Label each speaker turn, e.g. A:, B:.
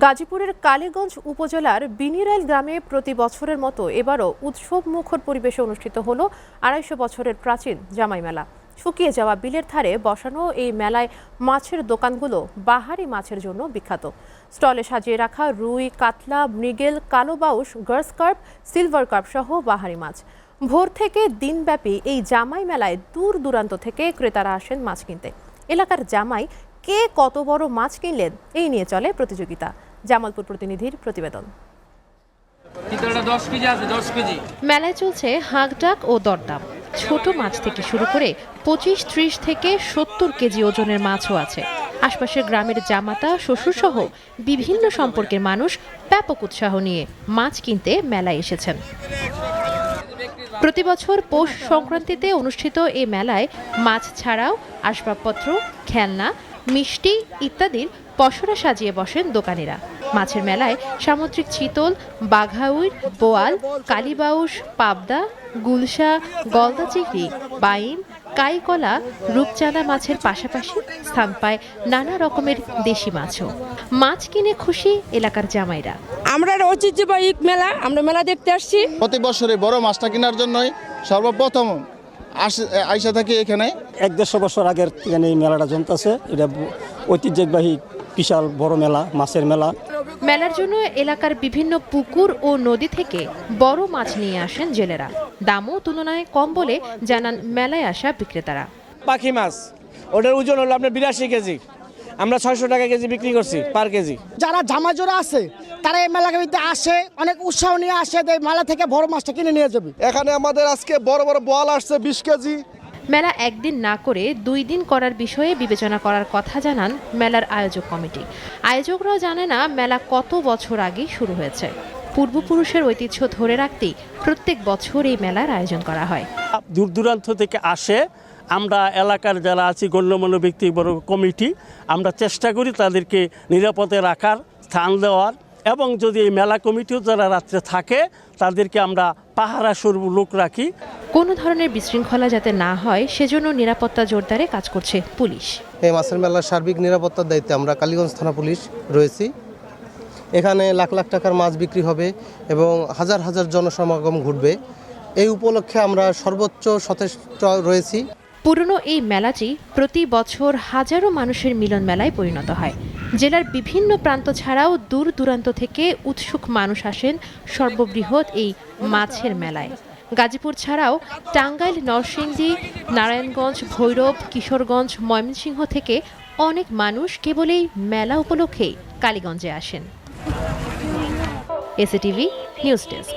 A: গাজীপুরের কালীগঞ্জ উপজেলার বিনিরাইল গ্রামে প্রতি বছরের মতো এবারও উৎসব মুখর পরিবেশে অনুষ্ঠিত হলো ২৫০ বছরের প্রাচীন জামাই মেলা। শুকিয়ে যাওয়া বিলের ধারে বসানো এই মেলায় মাছের দোকানগুলো বাহারি মাছের জন্য বিখ্যাত। স্টলে সাজিয়ে রাখা রুই, কাতলা, মৃগেল, কালো বাউস, গ্রাস কার্প, সিলভার কার্প সহ বাহারি মাছ। ভোর থেকে দিনব্যাপী এই জামাই মেলায় দূর দূরান্ত থেকে ক্রেতারা আসেন মাছ কিনতে। এলাকার জামাই কে কত বড় মাছ কিনলেন এই নিয়ে চলে প্রতিযোগিতা। জামালপুর প্রতিনিধির প্রতিবেদন। মেলায় চলছে হাঁকডাক ও দরদাম। ছোট মাছ থেকে শুরু করে ২৫-৩০ থেকে ৭০ কেজি ওজনের মাছও আছে। আশপাশের গ্রামের জামাতা, শ্বশুর সহ বিভিন্ন সম্পর্কের মানুষ ব্যাপক উৎসাহ নিয়ে মাছ কিনতে মেলায় এসেছেন। প্রতি বছর পৌষ সংক্রান্তিতে অনুষ্ঠিত এই মেলায় মাছ ছাড়াও আসবাবপত্র, খেলনা, মিষ্টি ইত্যাদির পসরা সাজিয়ে বসেন দোকানিরা। মাছের মেলায় সামুদ্রিক চিতল, বাঘাউর, বোয়াল, কালীবাউস, পাবদা, গুলশা, গলদা চিংড়ি, বাইম, কাইকলা, রূপচাঁদা মাছের পাশাপাশি স্থান পায় নানা রকমের দেশি মাছও। মাছ কিনে খুশি এলাকার জামাইরা।
B: আমরা ঐতিহ্যবাহী মেলা, আমরা মেলা দেখতে আসছি।
C: প্রতি বছরে বড় মাছটা কেনার জন্যই সর্বপ্রথম আইসা থাকি এখানে।
D: ১৫০ বছর আগের এখানে এই মেলাটা জমতেছে। এটা ঐতিহ্যবাহী বিশাল বড় মেলা, মাছের মেলা।
A: মেলার জন্য এলাকার বিভিন্ন পুকুর ও নদী থেকে বড় মাছ নিয়ে আসেন জেলেরা। দামও তুলনায় কম বলে জানান মেলায় আসা বিক্রেতারা।
E: পাখি মাছ, ওটার ওজন হলো আপনার ৮২ কেজি। আমরা ৬০০ টাকা কেজি বিক্রি করছি পার কেজি।
F: যারা জামাজোরা আছে তারা এই মেলাতে আসে, অনেক উৎসাহ নিয়ে আসে, মেলা থেকে বড় মাছটা কিনে নিয়ে যাবে।
C: এখানে আমাদের আজকে বড় বড় বোয়াল আসছে ২০ কেজি।
A: মেলা একদিন না করে ২ দিন করার বিষয়ে বিবেচনা করার কথা জানান মেলার আয়োজক কমিটি। আয়োজকরাও জানে না মেলা কত বছর আগে শুরু হয়েছে। পূর্বপুরুষের ঐতিহ্য ধরে রাখতেই প্রত্যেক বছর এই মেলার আয়োজন করা হয়।
D: দূর দূরান্ত থেকে আসে। আমরা এলাকার যারা আছি গণ্যমান্য ব্যক্তি, বড় কমিটি, আমরা চেষ্টা করি তাদেরকে নিরাপদে রাখার, স্থান দেওয়ার, এবং যদি এই মেলা কমিটিও যারা রাত্রে থাকে তাদেরকে আমরা পাহারা স্বরূপ লোক রাখি।
A: কোনো ধরনের বিশৃঙ্খলা যাতে না হয় সেজন্য নিরাপত্তা জোরদারে কাজ করছে পুলিশ।
G: এই মাছের মেলার সার্বিক নিরাপত্তার দায়িত্বে আমরা কালীগঞ্জ থানা পুলিশ রয়েছি। এখানে লাখ লাখ টাকার মাছ বিক্রি হবে এবং হাজার হাজার জনসমাগম ঘটবে। এই উপলক্ষে আমরা সর্বোচ্চ সচেষ্ট রয়েছি।
A: পুরনো এই মেলাটি প্রতি বছর হাজারো মানুষের মিলন মেলায় পরিণত হয়। জেলার বিভিন্ন প্রান্ত ছাড়াও দূর দূরান্ত থেকে উৎসুক মানুষ আসেন সর্ববৃহৎ এই মাছের মেলায়। গাজীপুর ছাড়াও টাঙ্গাইল, নরসিংদী, নারায়ণগঞ্জ, ভৈরব, কিশোরগঞ্জ, ময়মনসিংহ থেকে অনেক মানুষ কেবল এই মেলা উপলক্ষেই কালীগঞ্জে আসেন। SATV news desk.